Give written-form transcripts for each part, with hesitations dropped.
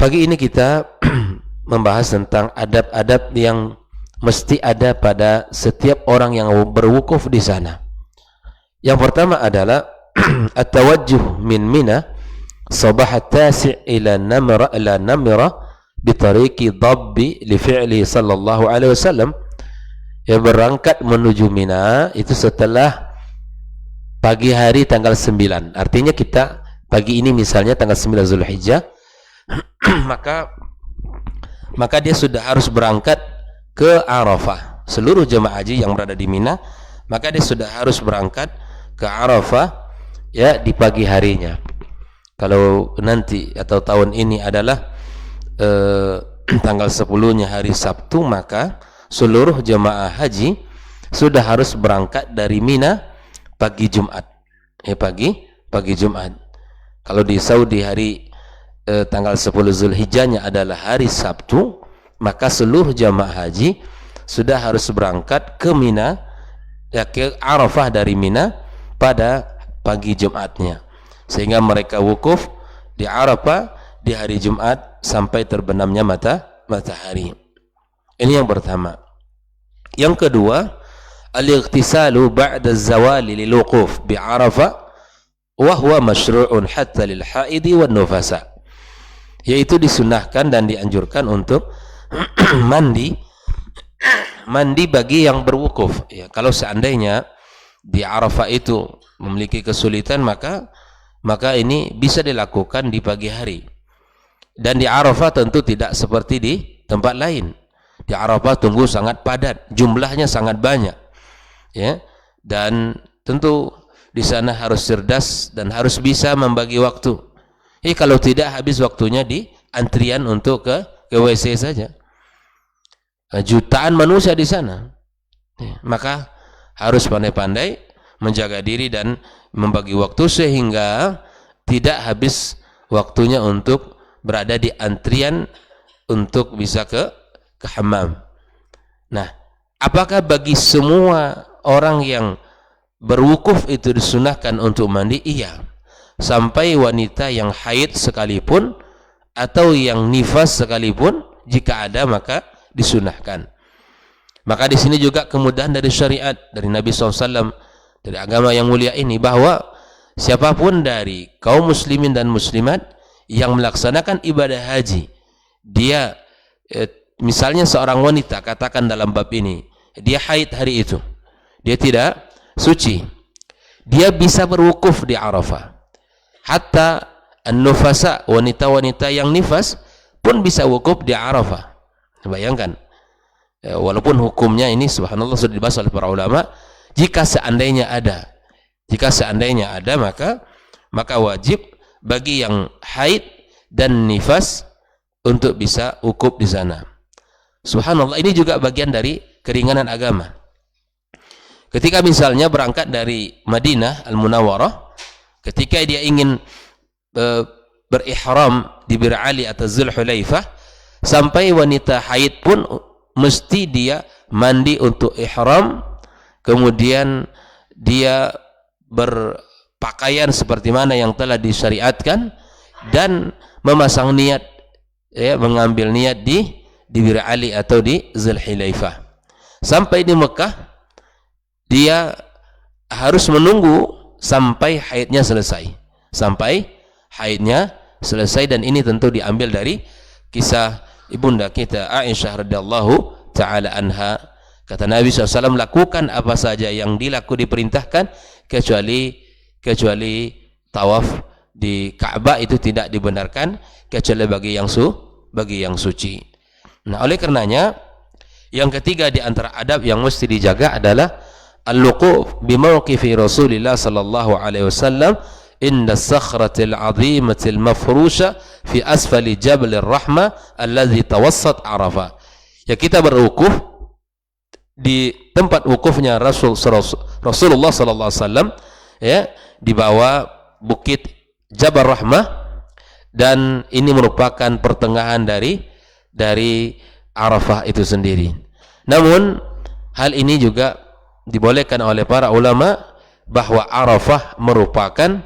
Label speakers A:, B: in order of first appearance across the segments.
A: Pagi ini kita membahas tentang adab-adab yang mesti ada pada setiap orang yang berwukuf di sana. Yang pertama adalah at-tawajjuh min Mina sabah at-tasi' ila namira bi tariqi dabbi li fi'li sallallahu alaihi wasallam. Yang berangkat menuju Mina itu setelah pagi hari tanggal 9. Artinya kita pagi ini misalnya tanggal 9 Zulhijjah, maka dia sudah harus berangkat ke Arafah. Seluruh jemaah haji yang berada di Mina, maka dia sudah harus berangkat ke Arafah ya di pagi harinya. Kalau nanti atau tahun ini adalah tanggal 10-nya hari Sabtu, maka seluruh jemaah haji sudah harus berangkat dari Mina pagi Jumat. Pagi Jumat. Kalau di Saudi hari tanggal 10 Zulhijjahnya adalah hari Sabtu, maka seluruh jamaah haji sudah harus berangkat ke Mina, ya ke Arafah dari Mina pada pagi Jumatnya, sehingga mereka wukuf di Arafah di hari Jumat sampai terbenamnya matahari. Ini yang pertama. Yang kedua, al-ightisalu ba'da az-zawali lil wuquf bi Arafah wa huwa masyru'un hatta lil haidi wan nufasa. Yaitu disunahkan dan dianjurkan untuk mandi bagi yang berwukuf. Ya, kalau seandainya di Arafah itu memiliki kesulitan, maka ini bisa dilakukan di pagi hari. Dan di Arafah tentu tidak seperti di tempat lain. Di Arafah tunggu sangat padat, jumlahnya sangat banyak. Ya, dan tentu di sana harus cerdas dan harus bisa membagi waktu. Kalau tidak, habis waktunya di antrian untuk ke WC saja. Jutaan manusia di sana. Maka harus pandai-pandai menjaga diri dan membagi waktu sehingga tidak habis waktunya untuk berada di antrian untuk bisa ke hammam. Nah, apakah bagi semua orang yang berwukuf itu disunahkan untuk mandi? Iya. Sampai wanita yang haid sekalipun atau yang nifas sekalipun, jika ada maka disunahkan. Maka di sini juga kemudahan dari syariat dari Nabi SAW, dari agama yang mulia ini, bahwa siapapun dari kaum muslimin dan muslimat yang melaksanakan ibadah haji, dia misalnya seorang wanita, katakan dalam bab ini dia haid hari itu, dia tidak suci, dia bisa berwukuf di Arafah. Hatta an-nufasa, wanita-wanita yang nifas pun bisa wukuf di Arafah. Bayangkan, walaupun hukumnya ini subhanallah sudah dibahas oleh para ulama, jika seandainya ada maka wajib bagi yang haid dan nifas untuk bisa wukuf di sana. Subhanallah, ini juga bagian dari keringanan agama. Ketika misalnya berangkat dari Madinah Al-Munawwarah, ketika dia ingin berihram di Bir Ali atau Zulhulaifah, sampai wanita haid pun mesti dia mandi untuk ihram, kemudian dia berpakaian seperti mana yang telah disyariatkan dan memasang niat, ya, mengambil niat di Bir Ali atau di Zulhulaifah. Sampai di Mekah dia harus menunggu sampai haidnya selesai, dan ini tentu diambil dari kisah ibunda kita Aisyah radhiyallahu taala anha. Kata Nabi SAW, lakukan apa saja yang diperintahkan kecuali tawaf di Ka'bah itu tidak dibenarkan kecuali bagi yang suci. Nah, oleh karenanya yang ketiga di antara adab yang mesti dijaga adalah al-wuquf bi mawqifi Rasulillah sallallahu alaihi wasallam inda sakhratil 'azimatil mafrusha fi asfali jabalir rahmah alladhi tawassat Arafah. Ya, kita berwukuf di tempat wukufnya Rasulullah sallallahu alaihi wasallam, ya, di bawah bukit Jabal Rahmah, dan ini merupakan pertengahan dari Arafah itu sendiri. Namun hal ini juga dibolehkan oleh para ulama bahwa Arafah merupakan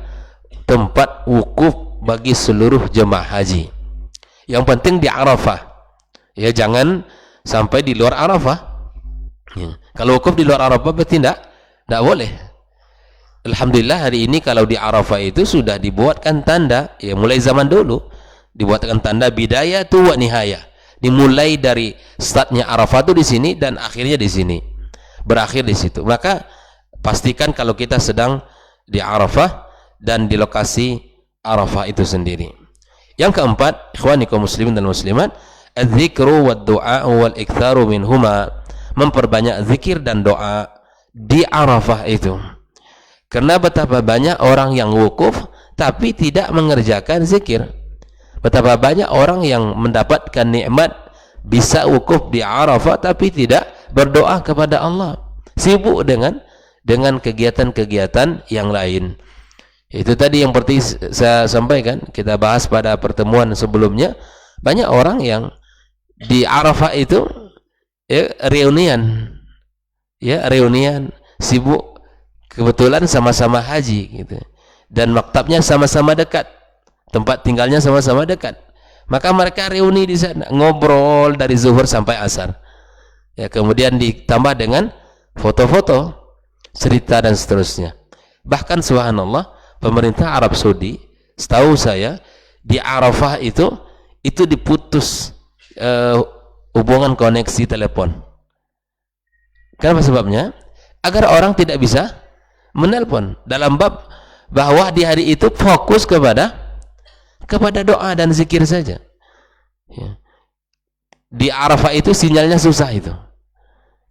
A: tempat wukuf bagi seluruh jemaah haji. Yang penting di Arafah. Ya, jangan sampai di luar Arafah. Ya. Kalau wukuf di luar Arafah berarti tidak boleh. Alhamdulillah hari ini kalau di Arafah itu sudah dibuatkan tanda, ya mulai zaman dulu dibuatkan tanda bidayah tu wa nihayah. Dimulai dari startnya Arafah itu di sini dan akhirnya di sini. Berakhir di situ. Maka pastikan kalau kita sedang di Arafah dan di lokasi Arafah itu sendiri. Yang keempat, ikhwani kaum muslimin dan muslimat, az-zikru wad-du'a wal-iktharu minhuma, memperbanyak zikir dan doa di Arafah itu. Karena betapa banyak orang yang wukuf tapi tidak mengerjakan zikir. Betapa banyak orang yang mendapatkan nikmat bisa wukuf di Arafah tapi tidak berdoa kepada Allah. Sibuk dengan kegiatan-kegiatan yang lain. Itu tadi yang seperti saya sampaikan, kita bahas pada pertemuan sebelumnya, banyak orang yang di Arafah itu ya, reunian sibuk, kebetulan sama-sama haji gitu. Dan maktabnya sama-sama dekat, tempat tinggalnya sama-sama dekat. Maka mereka reuni di sana, ngobrol dari zuhur sampai asar. Ya, kemudian ditambah dengan foto-foto, cerita dan seterusnya. Bahkan subhanallah, pemerintah Arab Saudi, setahu saya di Arafah itu diputus hubungan koneksi telepon. Kenapa sebabnya? Agar orang tidak bisa menelpon, dalam bab bahwa di hari itu fokus kepada doa dan zikir saja. Ya. Di Arafah itu sinyalnya susah itu,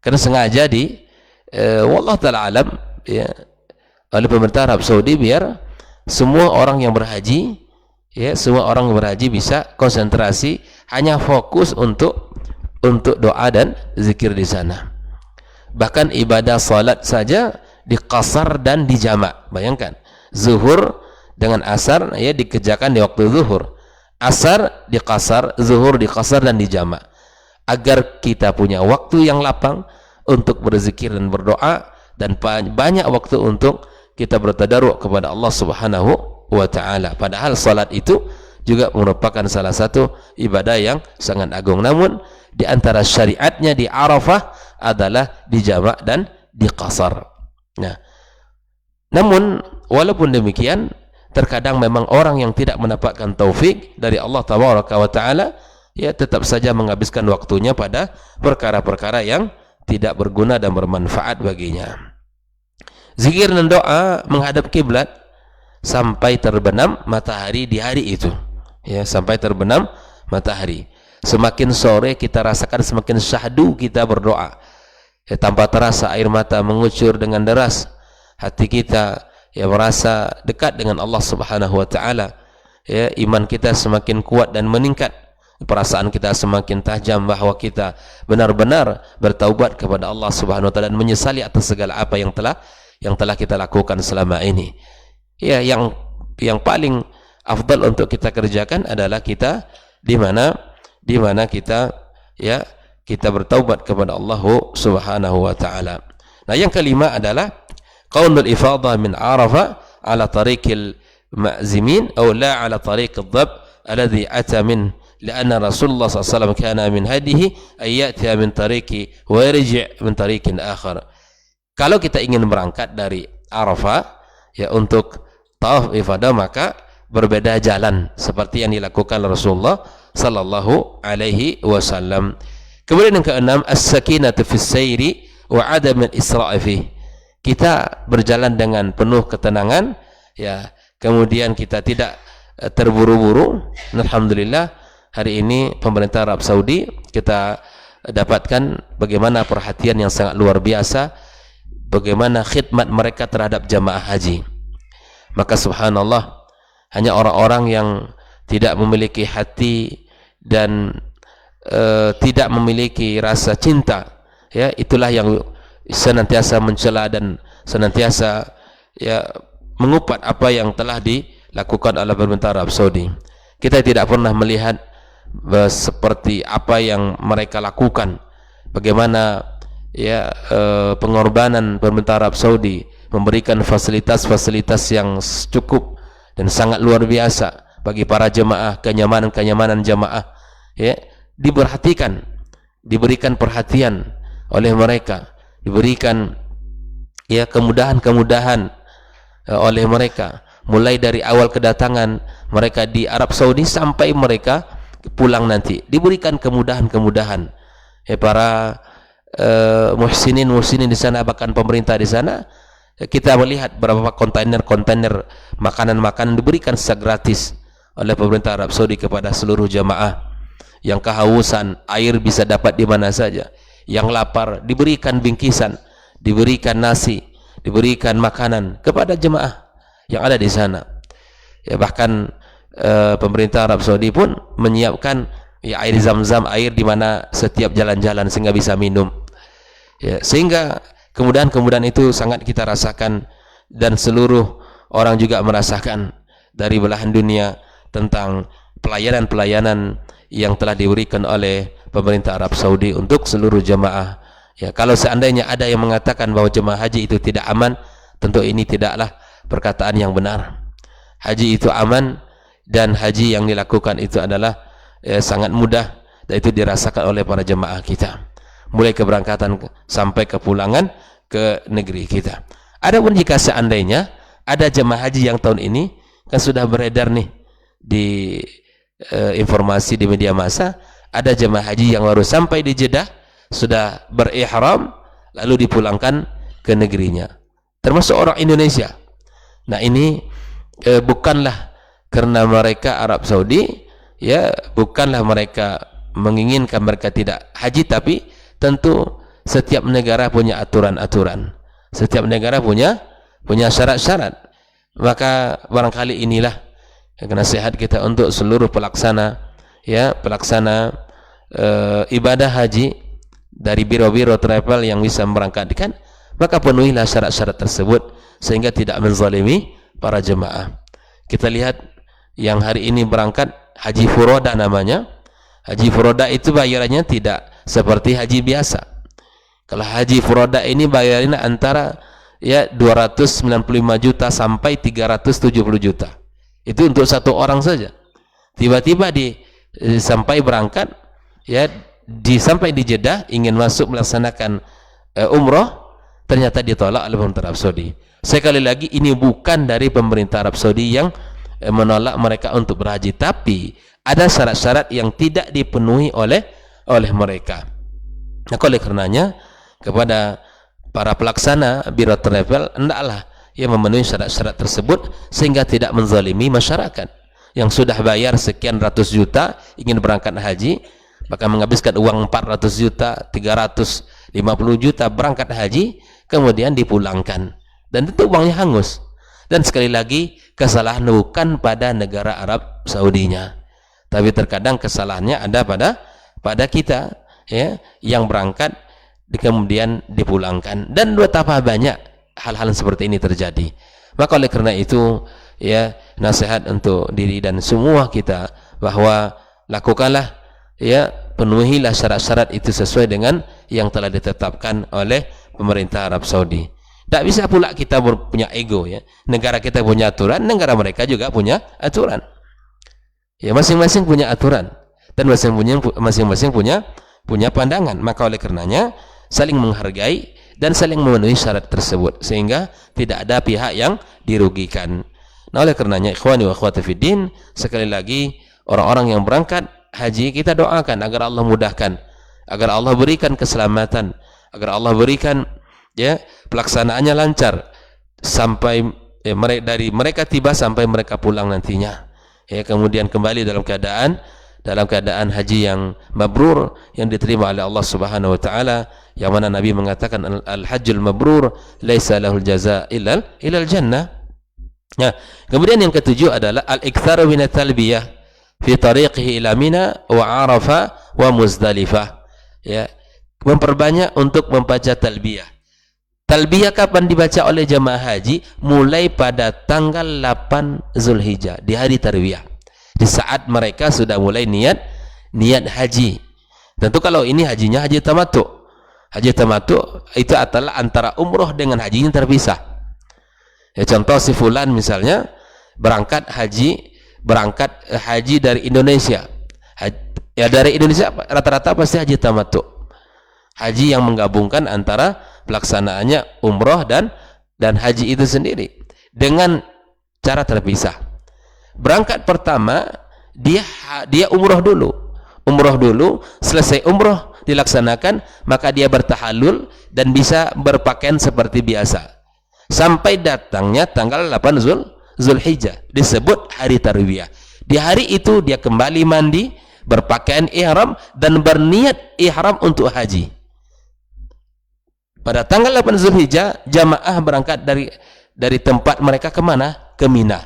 A: karena sengaja wallahu ta'ala alam ya, oleh pemerintah Arab Saudi biar semua orang yang berhaji bisa konsentrasi, hanya fokus untuk doa dan zikir di sana. Bahkan ibadah salat saja diqasar dan dijamak. Bayangkan, zuhur dengan asar ya dikerjakan di waktu zuhur, asar diqasar, zuhur diqasar dan dijamak, agar kita punya waktu yang lapang untuk berzikir dan berdoa, dan banyak waktu untuk kita bertadarruk kepada Allah Subhanahu wa ta'ala. Padahal salat itu juga merupakan salah satu ibadah yang sangat agung. Namun di antara syariatnya di Arafah adalah dijamak dan diqasar. Nah, namun walaupun demikian, terkadang memang orang yang tidak mendapatkan taufik dari Allah Tabaraka wa ta'ala, ya tetap saja menghabiskan waktunya pada perkara-perkara yang tidak berguna dan bermanfaat baginya. Zikir dan doa menghadap kiblat sampai terbenam matahari di hari itu. Ya, sampai terbenam matahari. Semakin sore kita rasakan semakin syahdu kita berdoa. Ya, tanpa terasa air mata mengucur dengan deras. Hati kita ya merasa dekat dengan Allah Subhanahu wa taala. Ya, iman kita semakin kuat dan meningkat. Perasaan kita semakin tajam bahwa kita benar-benar bertaubat kepada Allah Subhanahu wa taala dan menyesali atas segala apa yang telah kita lakukan selama ini. Ya, yang paling afdal untuk kita kerjakan adalah kita di mana kita bertaubat kepada Allah Subhanahu wa taala. Nah, yang kelima adalah qaulul ifadha min Arafah ala tariqil ma'zimin atau la ala tariqid dhab alladhi ata min لأن رسول الله صلى الله عليه وسلم كان من هديه أن يأتي من طريق ويرجع من طريق آخر. Kalau kita ingin berangkat dari Arafah ya untuk tawaf ifadah, maka berbeda jalan seperti yang dilakukan Rasulullah sallallahu alaihi wasallam. Kemudian yang keenam, as-sakinatu fis sayri wa 'adam al-isra' fi. Kita berjalan dengan penuh ketenangan ya, kemudian kita tidak terburu-buru. Alhamdulillah hari ini pemerintah Arab Saudi kita dapatkan bagaimana perhatian yang sangat luar biasa, bagaimana khidmat mereka terhadap jamaah haji. Maka subhanallah, hanya orang-orang yang tidak memiliki hati dan tidak memiliki rasa cinta, ya itulah yang senantiasa mencela dan senantiasa ya mengupat apa yang telah dilakukan oleh pemerintah Arab Saudi. Kita tidak pernah melihat seperti apa yang mereka lakukan, bagaimana ya pengorbanan pemerintah Arab Saudi memberikan fasilitas-fasilitas yang cukup dan sangat luar biasa, bagi para jemaah, kenyamanan jemaah, ya, diperhatikan, diberikan perhatian oleh mereka, diberikan ya kemudahan-kemudahan oleh mereka, mulai dari awal kedatangan mereka di Arab Saudi sampai mereka pulang nanti, diberikan kemudahan-kemudahan. Para muhsinin di sana, bahkan pemerintah di sana, kita melihat beberapa kontainer makanan-makanan diberikan secara gratis oleh pemerintah Arab Saudi kepada seluruh jamaah. Yang kehausan, air bisa dapat di mana saja. Yang lapar, diberikan bingkisan, diberikan nasi, diberikan makanan kepada jemaah yang ada di sana. Ya, bahkan pemerintah Arab Saudi pun menyiapkan ya air zam-zam, air di mana setiap jalan-jalan sehingga bisa minum. Ya, sehingga kemudahan-kemudahan itu sangat kita rasakan, dan seluruh orang juga merasakan dari belahan dunia tentang pelayanan-pelayanan yang telah diberikan oleh pemerintah Arab Saudi untuk seluruh jemaah. Ya, kalau seandainya ada yang mengatakan bahwa jemaah haji itu tidak aman, tentu ini tidaklah perkataan yang benar. Haji itu aman, dan haji yang dilakukan itu adalah sangat mudah, dan itu dirasakan oleh para jemaah kita, mulai keberangkatan sampai kepulangan ke negeri kita. Adapun jika seandainya ada jemaah haji yang tahun ini, kan sudah beredar nih di informasi di media massa, ada jemaah haji yang baru sampai di Jeddah, sudah berihram lalu dipulangkan ke negerinya, termasuk orang Indonesia. Nah, ini bukanlah karena mereka Arab Saudi, ya, bukanlah mereka menginginkan mereka tidak haji, tapi tentu setiap negara punya aturan-aturan, setiap negara punya syarat-syarat. Maka barangkali inilah nasihat kita untuk seluruh pelaksana, ya, pelaksana ibadah haji dari biro-biro travel yang bisa memberangkatkan, maka penuhilah syarat-syarat tersebut sehingga tidak menzalimi para jemaah. Kita lihat yang hari ini berangkat haji furoda namanya. Haji furoda itu bayarannya tidak seperti haji biasa. Kalau haji furoda ini bayarannya antara ya 295 juta sampai 370 juta. Itu untuk satu orang saja. Tiba-tiba sampai berangkat, ya, sampai di Jeddah ingin masuk melaksanakan umroh, ternyata ditolak oleh pemerintah Arab Saudi. Sekali lagi, ini bukan dari pemerintah Arab Saudi yang menolak mereka untuk berhaji, tapi ada syarat-syarat yang tidak dipenuhi oleh mereka. Nah, oleh karenanya kepada para pelaksana biro travel, hendaklah yang memenuhi syarat-syarat tersebut sehingga tidak menzalimi masyarakat yang sudah bayar sekian ratus juta ingin berangkat haji, bahkan menghabiskan uang 400 juta, 350 juta berangkat haji, kemudian dipulangkan, dan itu uangnya hangus. Dan sekali lagi, kesalahan bukan pada negara Arab Saudinya, tapi terkadang kesalahannya ada pada kita, ya, yang berangkat kemudian dipulangkan, dan betapa banyak hal-hal seperti ini terjadi. Maka oleh karena itu, ya, nasihat untuk diri dan semua kita bahwa lakukanlah, ya, penuhilah syarat-syarat itu sesuai dengan yang telah ditetapkan oleh pemerintah Arab Saudi. Tak bisa pula kita punya ego, ya. Negara kita punya aturan, negara mereka juga punya aturan. Ya, masing-masing punya aturan, dan masing-masing punya pandangan. Maka oleh karenanya saling menghargai dan saling memenuhi syarat tersebut sehingga tidak ada pihak yang dirugikan. Nah, oleh karenanya ikhwani wa akhwati fiddin, sekali lagi orang-orang yang berangkat haji kita doakan agar Allah mudahkan, agar Allah berikan keselamatan, agar Allah berikan, ya, pelaksanaannya lancar sampai dari mereka tiba sampai mereka pulang nantinya, ya, kemudian kembali dalam keadaan haji yang mabrur, yang diterima oleh Allah Subhanahu wa taala, yang mana Nabi mengatakan al-hajjul mabrur laisa lahul jazaa illa al-jannah. Ya, kemudian yang ketujuh adalah al-iktsaru min at-talbiyah fi tariqihi ila Mina wa Arafah wa Muzdalifah. Ya, memperbanyak untuk membaca talbiyah. Talbiyah kapan dibaca oleh jemaah haji? Mulai pada tanggal 8 Zulhijjah, di hari tarwiyah, di saat mereka sudah mulai niat haji. Tentu kalau ini hajinya haji tamattu. Haji tamattu itu adalah antara umroh dengan haji yang terpisah. Ya, contoh si fulan misalnya berangkat haji berangkat haji dari Indonesia. Ya dari Indonesia rata-rata pasti haji tamattu. Haji yang menggabungkan antara pelaksanaannya umroh dan haji itu sendiri dengan cara terpisah. Berangkat pertama dia umroh dulu. Umroh dulu, selesai umroh dilaksanakan, maka dia bertahallul dan bisa berpakaian seperti biasa. Sampai datangnya tanggal 8 Zulhijjah, disebut hari tarwiyah. Di hari itu dia kembali mandi, berpakaian ihram dan berniat ihram untuk haji. Pada tanggal 8 Zulhijjah, jamaah berangkat dari tempat mereka ke mana? Ke Mina.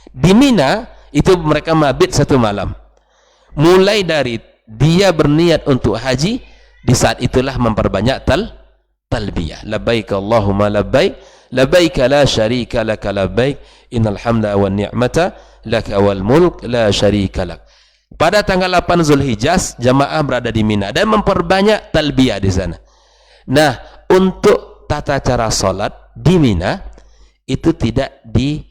A: Di Mina itu mereka mabit 1 malam. Mulai dari dia berniat untuk haji, di saat itulah memperbanyak talbiyah. Labbaik Allahumma labbaik, labbaik la syarika laka labbaik, innal hamda wan ni'mata laka wal mulk la syarika lak. Pada tanggal 8 Zulhijjah jamaah berada di Mina dan memperbanyak talbiyah di sana. Nah, untuk tata cara salat di Mina itu tidak di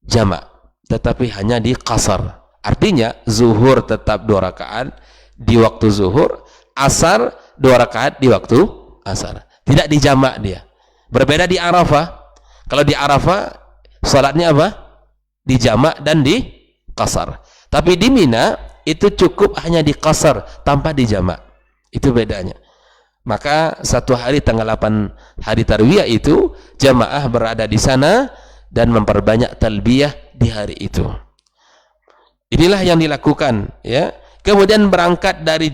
A: jamak, tetapi hanya di qasar. Artinya zuhur tetap 2 rakaat di waktu zuhur, asar 2 rakaat di waktu asar. Tidak dijamak dia. Berbeda di Arafah. Kalau di Arafah salatnya apa? Dijamak dan di qasar. Tapi di Mina itu cukup hanya di qasar tanpa dijamak. Itu bedanya. Maka 1 hari tanggal 8 hari tarwiyah itu jamaah berada di sana dan memperbanyak talbiyah di hari itu. Inilah yang dilakukan, ya. Kemudian berangkat dari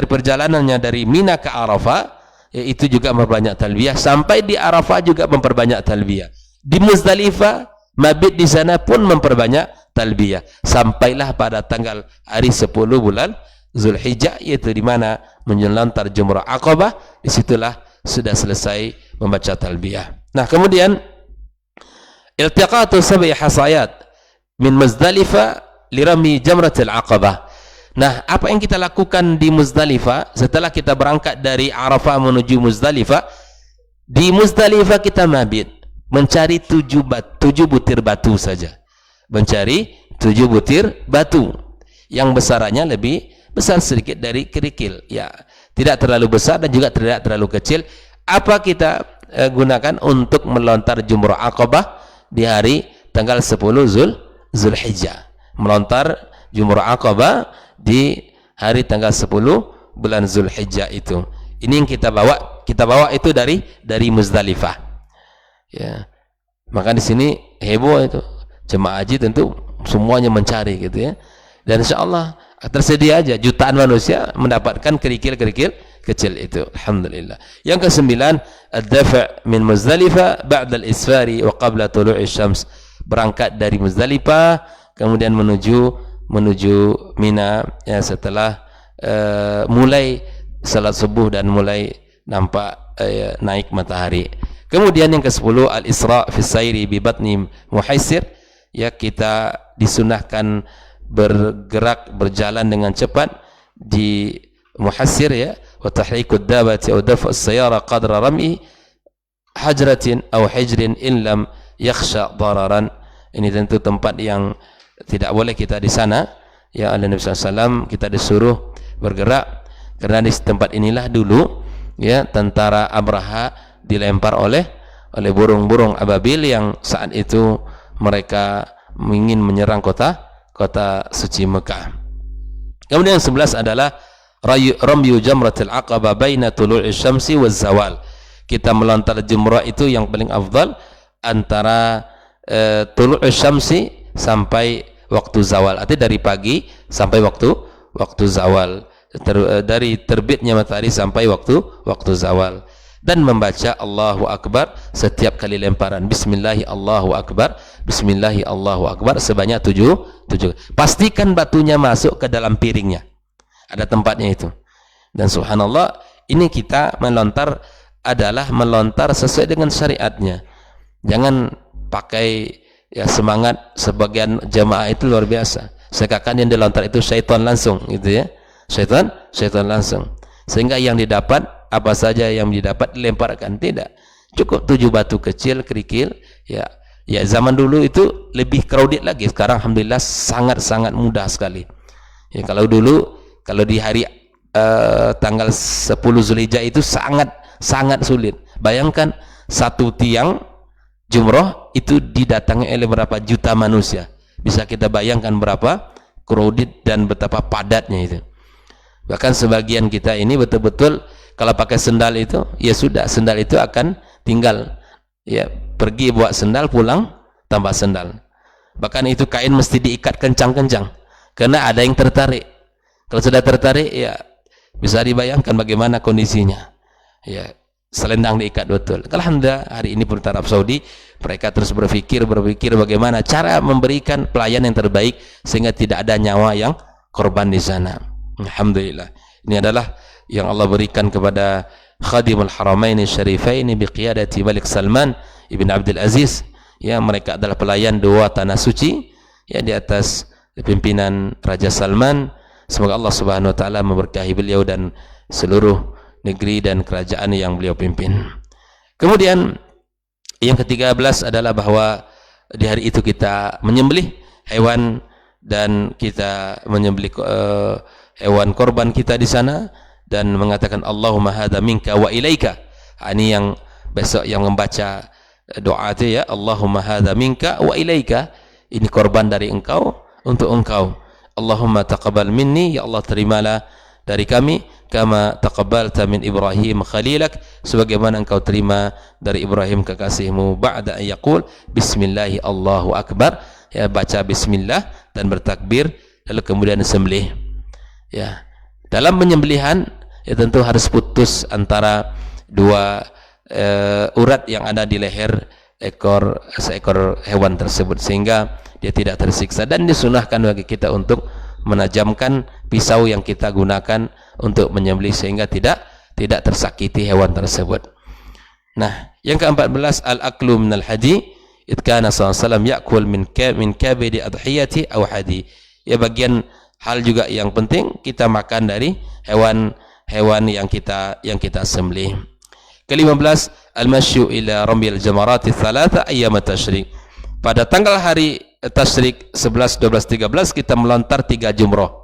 A: perjalanannya dari Mina ke Arafah, itu juga memperbanyak talbiyah. Sampai di Arafah juga memperbanyak talbiyah. Di Muzdalifah, mabit di sana pun memperbanyak talbiyah. Sampailah pada tanggal hari 10 bulan Zulhijjah, yaitu di mana menjelontar Jumrah Aqabah. Disitulah sudah selesai membaca talbiyah. Nah, kemudian iltiqatu sab'i hasayat min Muzdalifah lirami jamratil aqabah. Nah, apa yang kita lakukan di Muzdalifah setelah kita berangkat dari Arafah menuju Muzdalifah? Di Muzdalifah kita mabit, mencari 7 butir batu saja. Mencari 7 butir batu yang besarannya lebih besar sedikit dari kerikil. Ya, tidak terlalu besar dan juga tidak terlalu kecil. Apa kita gunakan untuk melontar Jumrah Aqabah di hari tanggal 10 Zulhijjah. Melontar Jumrah Aqabah di hari tanggal 10 bulan Zulhijjah itu. Ini yang kita bawa itu dari Muzdalifah. Ya. Maka di sini heboh itu. Jemaah haji tentu semuanya mencari gitu ya. Dan insyaallah tersedia aja jutaan manusia mendapatkan kerikil-kerikil kecil itu. Alhamdulillah. Yang ke-9, ad-daf' min Muzdalifah ba'da al-isfari wa qabla tulu'i syams. Berangkat dari Muzdalifah kemudian menuju Mina, ya, setelah mulai salat subuh dan mulai nampak naik matahari. Kemudian yang ke-10, al-isra' fi sayri bi batni muhaisir, ya, kita disunahkan berjalan dengan cepat di muhassir, ya, wa tahrikud dabati aw daf'u as-sayyara qadra ram'i hajratin aw hijrin in lam yakhsha dararan. Ini tentu tempat yang tidak boleh kita di sana, ya. Oleh Nabi SAW kita disuruh bergerak karena di tempat inilah dulu, ya, tentara Abraha dilempar oleh burung-burung ababil yang saat itu mereka ingin menyerang kota suci Mekah. Kemudian yang 11 adalah ramyu jamratil aqabah baina tulu'i syamsi waz zawal. Kita melontar jumrah itu yang paling afdal antara tulu'i syamsi sampai waktu zawal, artinya dari pagi sampai waktu zawal, dari terbitnya matahari sampai waktu zawal, dan membaca Allahu Akbar setiap kali lemparan. Bismillahi Allahu Akbar, Bismillahi Allahu Akbar sebanyak 7. Pastikan batunya masuk ke dalam piringnya, ada tempatnya itu. Dan subhanallah, ini kita melontar adalah melontar sesuai dengan syariatnya. Jangan pakai, ya, semangat sebagian jamaah itu luar biasa. Seakan yang dilontar itu syaitan langsung, gitu ya. Syaitan langsung. Sehingga yang didapat, apa saja yang didapat dilemparkan. Tidak. Cukup 7 batu kecil, kerikil, ya, Ya, zaman dulu itu lebih crowded lagi. Sekarang alhamdulillah sangat-sangat mudah sekali. Ya, kalau dulu kalau di hari tanggal 10 Zulhijjah itu sangat sulit. Bayangkan satu tiang jumroh itu didatangi oleh berapa juta manusia. Bisa kita bayangkan berapa crowded dan betapa padatnya itu. Bahkan sebagian kita ini betul-betul kalau pakai sendal itu, ya sudah, sendal itu akan tinggal. Ya, pergi bawa sendal, pulang tambah sendal. Bahkan itu kain mesti diikat kencang-kencang karena ada yang tertarik. Kalau sudah tertarik, ya bisa dibayangkan bagaimana kondisinya. Ya, selendang diikat betul. Alhamdulillah hari ini pemerintah Arab Saudi mereka terus berpikir bagaimana cara memberikan pelayanan yang terbaik sehingga tidak ada nyawa yang korban di sana. Alhamdulillah. Ini adalah yang Allah berikan kepada Khadimul Haramaini Syarifaini biqiyadati Malik Salman Ibn Abdul Aziz. Ya, mereka adalah pelayan dua tanah suci ya di atas pimpinan Raja Salman. Semoga Allah Subhanahu wa taala memberkahi beliau dan seluruh negeri dan kerajaan yang beliau pimpin. Kemudian yang ke-13 adalah bahwa di hari itu kita menyembelih hewan dan kita menyembelih hewan korban kita di sana dan mengatakan Allahumma hadza minka wa ilaika. Ini yang besok yang membaca doa itu ya, Allahumma hadza minka wa ilaika. Ini korban dari engkau untuk engkau. Allahumma taqabbal minni, ya Allah terimalah dari kami kama taqabbalta min Ibrahim khalilak, sebagaimana engkau terima dari Ibrahim kekasihmu. Ba'da yaqul bismillahi Allahu akbar, ya baca bismillah dan bertakbir lalu kemudian sembelih. Ya, dalam penyembelihan ya tentu harus putus antara dua urat yang ada di leher seekor hewan tersebut sehingga dia tidak tersiksa, dan disunahkan bagi kita untuk menajamkan pisau yang kita gunakan untuk menyembelih sehingga tidak tersakiti hewan tersebut. Nah, yang ke-14 al-aklu minal hadi, itkana sallallahu ya'kul min kabidi adhiyati aw hadi. Ya, bagian hal juga yang penting kita makan dari hewan yang kita sembelih. Ke-15 al-masyu ila ramil jamarati thalatha ayyam tasyrik. Pada tanggal hari tasyrik 11, 12, 13 kita melontar 3 jumroh.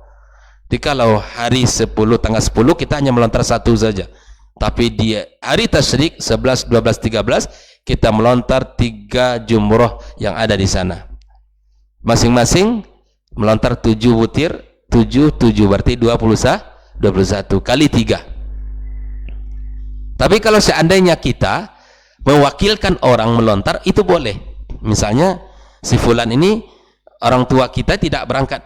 A: Jadi kalau hari 10 tanggal 10 kita hanya melontar 1 saja. Tapi di hari tasyrik 11, 12, 13 kita melontar 3 jumroh yang ada di sana. Masing-masing melontar 7 butir, 7 berarti 21 kali 3. Tapi kalau seandainya kita mewakilkan orang melontar itu boleh. Misalnya si fulan ini orang tua kita tidak berangkat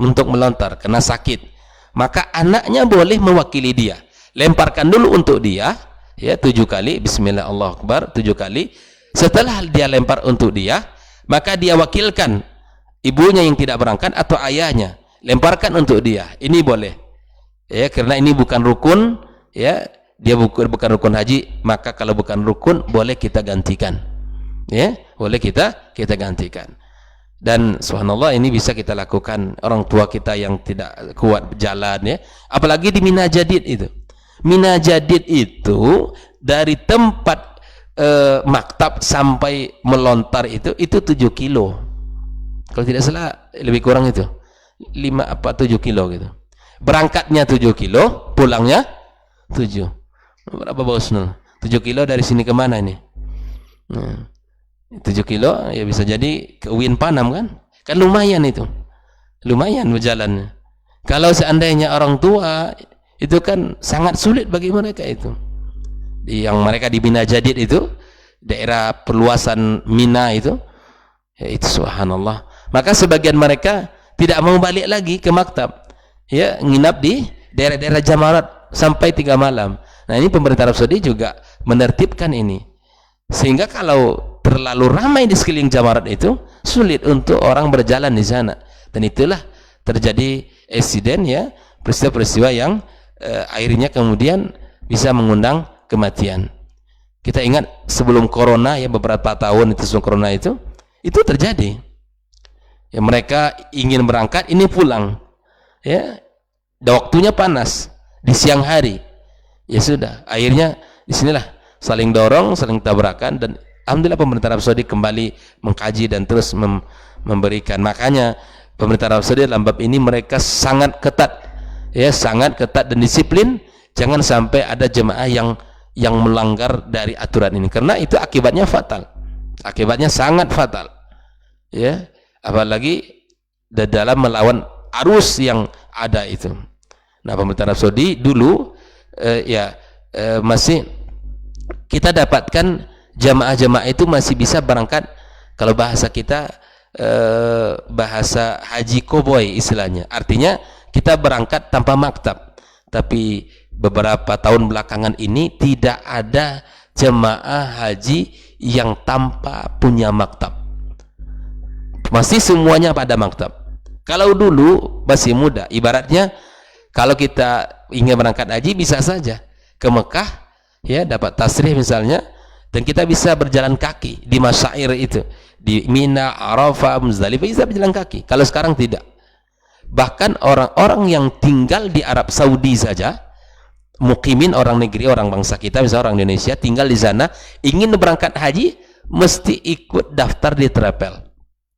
A: untuk melontar karena sakit, maka anaknya boleh mewakili dia, lemparkan dulu untuk dia ya 7 kali bismillah Allahu akbar 7 kali. Setelah dia lempar untuk dia, maka dia wakilkan ibunya yang tidak berangkat atau ayahnya, lemparkan untuk dia. Ini boleh ya, karena ini bukan rukun ya, dia bukan rukun haji, maka kalau bukan rukun boleh kita gantikan ya, boleh kita gantikan. Dan subhanallah ini bisa kita lakukan orang tua kita yang tidak kuat jalan ya, apalagi di Mina Jadid itu. Mina Jadid itu dari tempat maktab sampai melontar itu 7 kilo kalau tidak salah, lebih kurang itu 5 apa 7 kilo gitu. Berangkatnya 7 kilo, pulangnya 7. Berapa bos? 7 kilo dari sini kemana ini? 7 kilo ya bisa jadi ke Uin Panam kan lumayan itu, lumayan berjalannya. Kalau seandainya orang tua itu kan sangat sulit bagi mereka itu. Yang mereka di Mina Jadid itu daerah perluasan Mina itu ya, itu subhanallah. Maka sebagian mereka tidak mau balik lagi ke maktab ya, nginap di daerah-daerah Jamarat sampai 3 malam. Nah, ini pemerintah Arab Saudi juga menertibkan ini sehingga kalau terlalu ramai di sekeliling Jamarat itu sulit untuk orang berjalan di sana, dan itulah terjadi insiden ya, peristiwa-peristiwa yang akhirnya kemudian bisa mengundang kematian. Kita ingat sebelum corona ya, beberapa tahun itu sebelum corona itu terjadi ya, mereka ingin berangkat ini pulang ya, waktunya panas di siang hari ya, sudah akhirnya disinilah saling dorong, saling tabrakan, dan Alhamdulillah pemerintah Arab Saudi kembali mengkaji dan terus memberikan. Makanya pemerintah Arab Saudi dalam bab ini mereka sangat ketat, ya, sangat ketat dan disiplin. Jangan sampai ada jemaah yang melanggar dari aturan ini, karena itu akibatnya fatal, akibatnya sangat fatal, ya, apalagi dalam melawan arus yang ada itu. Nah, pemerintah Arab Saudi dulu masih kita dapatkan jamaah-jamaah itu masih bisa berangkat, kalau bahasa kita bahasa haji koboi istilahnya, artinya kita berangkat tanpa maktab. Tapi beberapa tahun belakangan ini tidak ada jemaah haji yang tanpa punya maktab, masih semuanya pada maktab. Kalau dulu masih muda, ibaratnya kalau kita ingin berangkat haji bisa saja ke Mekah, ya, dapat tasrih misalnya, dan kita bisa berjalan kaki di masyair itu, di Mina, Arafah, Muzdalifah, bisa berjalan kaki. Kalau sekarang tidak. Bahkan orang-orang yang tinggal di Arab Saudi saja, mukimin, orang negeri, orang bangsa kita, misalnya orang Indonesia tinggal di sana, ingin berangkat haji mesti ikut daftar di Travel.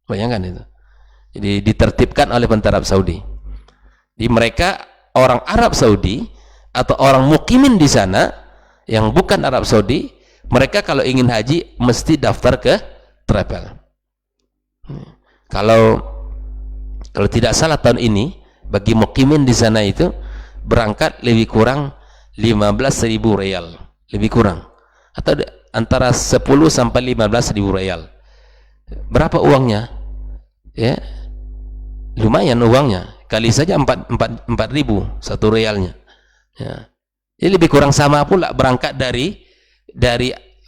A: Bayangkan itu. Jadi ditertibkan oleh pemerintah Arab Saudi. Di mereka orang Arab Saudi atau orang mukimin di sana yang bukan Arab Saudi, mereka kalau ingin haji mesti daftar ke Travel. Kalau tidak salah tahun ini bagi mukimin di sana itu berangkat lebih kurang 15.000 rial, lebih kurang, atau antara 10 sampai 15.000 rial. Berapa uangnya? Ya, lumayan uangnya. Kali saja 4.000 satu realnya. Ya. Ini lebih kurang sama pula berangkat dari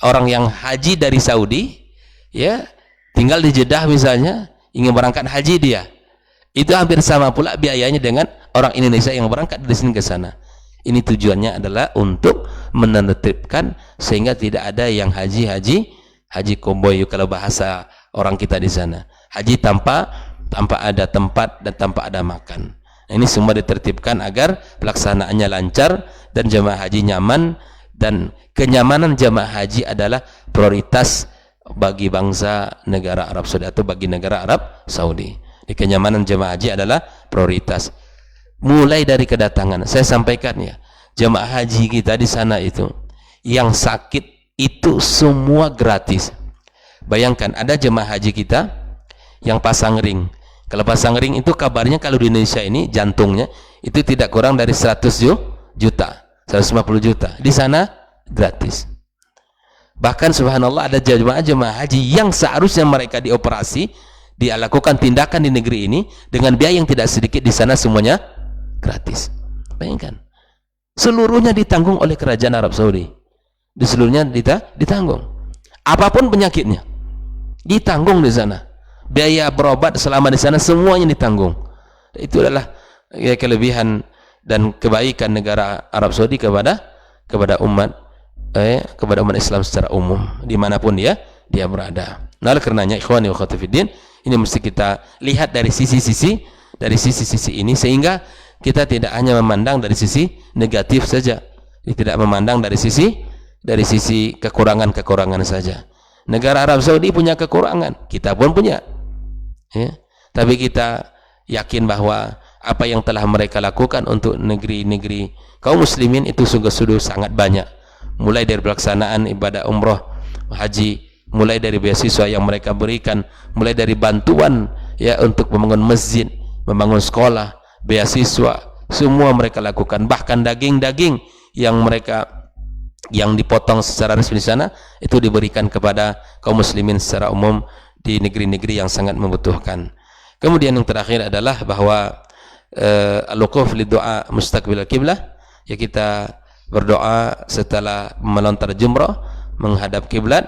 A: orang yang haji dari Saudi, ya, tinggal di Jeddah misalnya, ingin berangkat haji dia. Itu hampir sama pula biayanya dengan orang Indonesia yang berangkat dari sini ke sana. Ini tujuannya adalah untuk menertibkan sehingga tidak ada yang haji koboi, kalau bahasa orang kita di sana. Haji tanpa ada tempat dan tanpa ada makan. Ini semua ditertibkan agar pelaksanaannya lancar dan jemaah haji nyaman, dan kenyamanan jemaah haji adalah prioritas bagi bangsa negara Arab Saudi atau bagi negara Arab Saudi. Di kenyamanan jemaah haji adalah prioritas. Mulai dari kedatangan, saya sampaikan ya, jemaah haji kita di sana itu yang sakit itu semua gratis. Bayangkan ada jemaah haji kita yang pasang ring. Kalau pasang ring itu kabarnya kalau di Indonesia ini jantungnya itu tidak kurang dari 100 juta, 150 juta. Di sana gratis. Bahkan subhanallah ada jemaah haji yang seharusnya mereka dioperasi, dia lakukan tindakan di negeri ini dengan biaya yang tidak sedikit, di sana semuanya gratis. Bayangkan. Seluruhnya ditanggung oleh kerajaan Arab Saudi. Di seluruhnya ditanggung. Apapun penyakitnya ditanggung di sana. Biaya berobat selama di sana semuanya ditanggung. Itu adalah ya, kelebihan dan kebaikan negara Arab Saudi kepada umat Islam secara umum dimanapun dia berada. Nah, oleh karenanya ikhwani wa akhwati fiddin, ini mesti kita lihat dari sisi-sisi ini, sehingga kita tidak hanya memandang dari sisi negatif saja, tidak memandang dari sisi kekurangan saja. Negara Arab Saudi punya kekurangan, kita pun punya, ya. Tapi kita yakin bahwa apa yang telah mereka lakukan untuk negeri-negeri kaum muslimin itu sungguh-sungguh sangat banyak, mulai dari pelaksanaan ibadah umroh, haji, mulai dari beasiswa yang mereka berikan, mulai dari bantuan ya untuk membangun masjid, membangun sekolah, beasiswa, semua mereka lakukan. Bahkan daging-daging yang dipotong secara resmi di sana itu diberikan kepada kaum muslimin secara umum di negeri-negeri yang sangat membutuhkan. Kemudian yang terakhir adalah bahwa al-wuquf li du'a mustaqbil al-qiblah, ya, kita berdoa setelah melontar jumrah menghadap kiblat,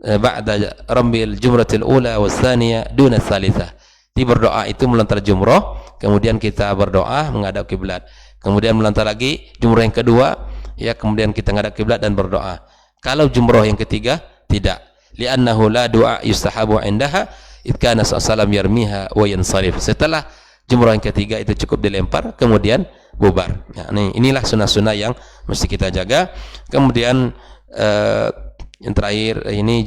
A: ba'da rambil jumratil ula was tsaniyah duna tsalitsah. Di berdoa itu melontar jumrah, kemudian kita berdoa menghadap kiblat, kemudian melontar lagi jumrah yang kedua, ya, kemudian kita menghadap kiblat dan berdoa. Kalau jumrah yang ketiga tidak, li'annahu la du'a yustahabu indaha id kana sallallahu yarmiha wa yansarif. Setelah jumrah yang ketiga itu cukup dilempar kemudian bubar. Ya, inilah sunnah-sunnah yang mesti kita jaga. Kemudian Yang terakhir ini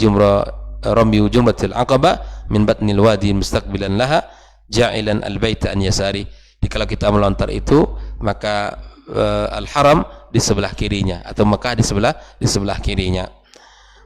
A: ramyu jumratil aqabah min batnil wadi mustaqbilan laha ja'ilan al-baita an yasari. Kalau kita melontar itu, maka al-haram di sebelah kirinya, atau Mekah di sebelah kirinya.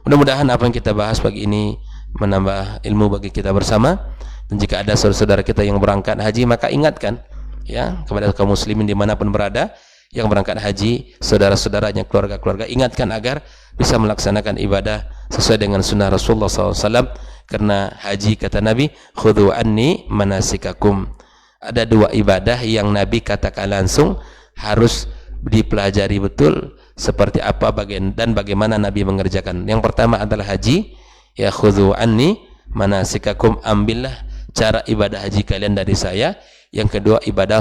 A: Mudah-mudahan apa yang kita bahas pagi ini menambah ilmu bagi kita bersama. Dan jika ada saudara-saudara kita yang berangkat haji, maka ingatkan ya kepada kaum muslimin dimanapun berada yang berangkat haji, saudara-saudaranya, keluarga-keluarga, ingatkan agar bisa melaksanakan ibadah sesuai dengan sunnah Rasulullah SAW. Karena haji, kata Nabi, khudhu anni manasikakum. Ada dua ibadah yang Nabi katakan langsung harus dipelajari betul seperti apa dan bagaimana Nabi mengerjakan. Yang pertama adalah haji, ya khudhu anni manasikakum, ambillah cara ibadah haji kalian dari saya. Yang kedua ibadah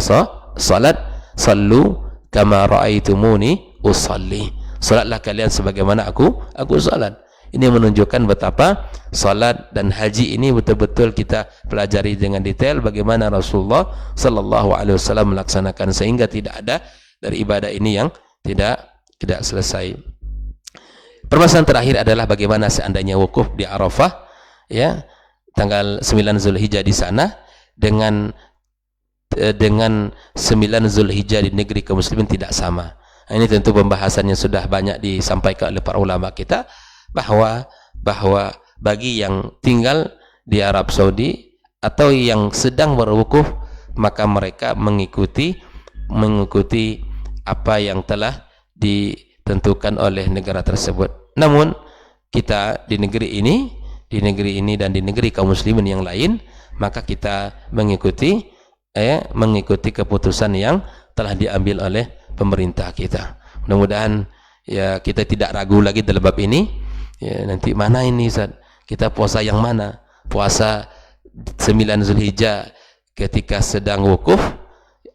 A: salat, sallu kama ra'aitumuni usalli, salatlah kalian sebagaimana aku salat. Ini menunjukkan betapa salat dan haji ini betul-betul kita pelajari dengan detail bagaimana Rasulullah sallallahu alaihi wasallam melaksanakan, sehingga tidak ada dari ibadah ini yang tidak selesai. Permasalahan terakhir adalah bagaimana seandainya wukuf di Arafah, ya, tanggal 9 Zulhijjah di sana dengan 9 Zulhijjah di negeri kaum muslimin tidak sama. Ini tentu pembahasannya sudah banyak disampaikan oleh para ulama kita, bahwa bagi yang tinggal di Arab Saudi atau yang sedang berwukuf, maka mereka mengikuti apa yang telah ditentukan oleh negara tersebut. Namun kita di negeri ini dan di negeri kaum muslimin yang lain, maka kita mengikuti keputusan yang telah diambil oleh pemerintah kita. Mudah-mudahan ya kita tidak ragu lagi dalam bab ini. Ya, nanti mana ini Ustaz? Kita puasa yang mana? Puasa 9 Zulhijjah ketika sedang wukuf,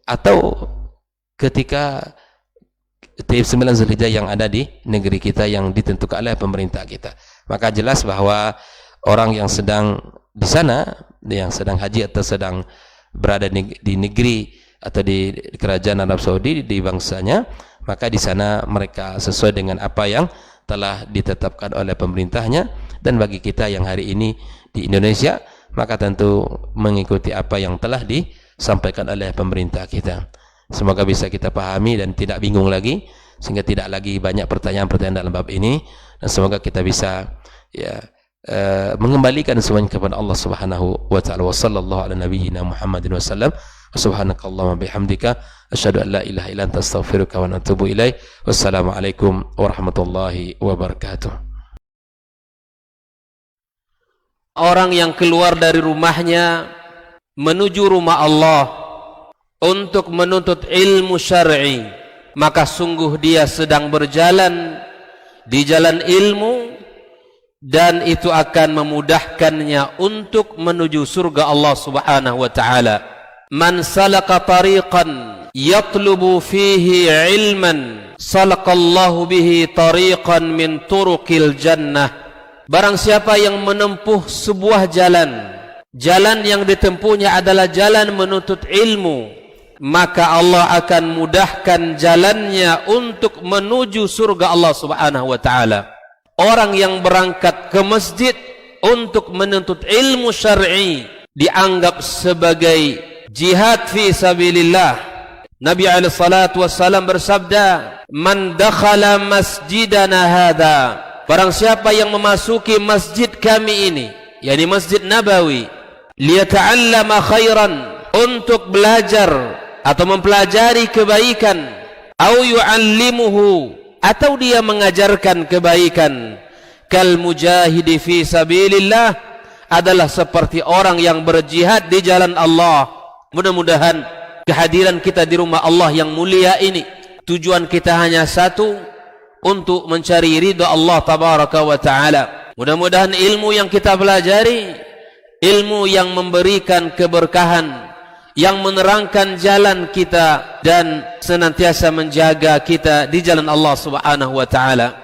A: atau ketika 9 Zulhijjah yang ada di negeri kita yang ditentukan oleh pemerintah kita. Maka jelas bahwa orang yang sedang di sana, yang sedang haji atau sedang berada di negeri atau di kerajaan Arab Saudi, di bangsanya, maka di sana mereka sesuai dengan apa yang telah ditetapkan oleh pemerintahnya. Dan bagi kita yang hari ini di Indonesia, maka tentu mengikuti apa yang telah disampaikan oleh pemerintah kita. Semoga bisa kita pahami dan tidak bingung lagi, sehingga tidak lagi banyak pertanyaan-pertanyaan dalam bab ini, dan semoga kita bisa mengembalikan semuanya kepada Allah Subhanahu wa taala. Wa sallallahu ala nabiyyina Muhammadin wasallam. Subhanakallahumma bihamdika asyhadu an la ilaha illa anta astaghfiruka wa atubu ilaik. Wassalamualaikum warahmatullahi wabarakatuh.
B: Orang yang keluar dari rumahnya menuju rumah Allah untuk menuntut ilmu syar'i, maka sungguh dia sedang berjalan di jalan ilmu, dan itu akan memudahkannya untuk menuju surga Allah Subhanahu wa taala. Man salaka tariqan yatlubu fihi ilman salakallahu bihi tariqan min turuqil jannah. Barang siapa yang menempuh sebuah jalan yang ditempuhnya adalah jalan menuntut ilmu, maka Allah akan mudahkan jalannya untuk menuju surga Allah Subhanahu wa taala. Orang yang berangkat ke masjid untuk menuntut ilmu syar'i dianggap sebagai jihad fi sabilillah. Nabi alaihi salatu wassalam bersabda, "Man dakhala masjidana hadza," barang siapa yang memasuki masjid kami ini, yakni Masjid Nabawi, liyata'allama khairan, untuk belajar atau mempelajari kebaikan, au yu'allimuhu, atau dia mengajarkan kebaikan, kal mujahidi fi sabilillah, adalah seperti orang yang berjihad di jalan Allah. Mudah-mudahan kehadiran kita di rumah Allah yang mulia ini, tujuan kita hanya satu, untuk mencari ridha Allah tabaraka wa taala. Mudah-mudahan ilmu yang kita pelajari, ilmu yang memberikan keberkahan, yang menerangkan jalan kita dan senantiasa menjaga kita di jalan Allah Subhanahu wa taala.